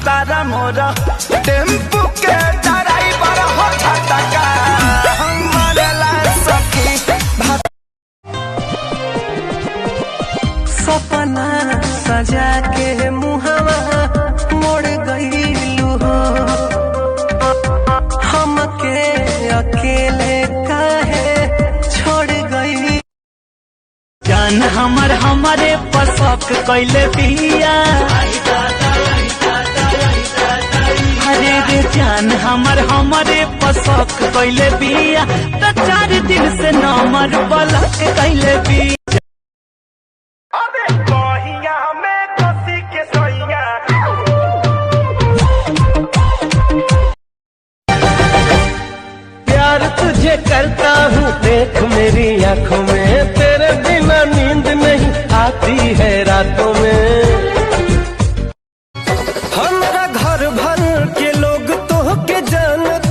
भातारा मोरा टेम्पू के ड्राइवर हो झटका हमारे ला सखी। सपना सजा के मुहवा मोड़ गईलू हो, हमके अकेले काहे छोड़ गई। जान हमर हमारे पसक कैले पिया, हरे रे जान हमर हमारे पसक कैले पिया, तो 4 दिन से नमर बलक कैले पिया। प्यार तुझे करता हूँ देख मेरी आँखों में, तेरे बिना नींद नहीं आती है रातों में। हमारा घर भर के लोग तो के जानत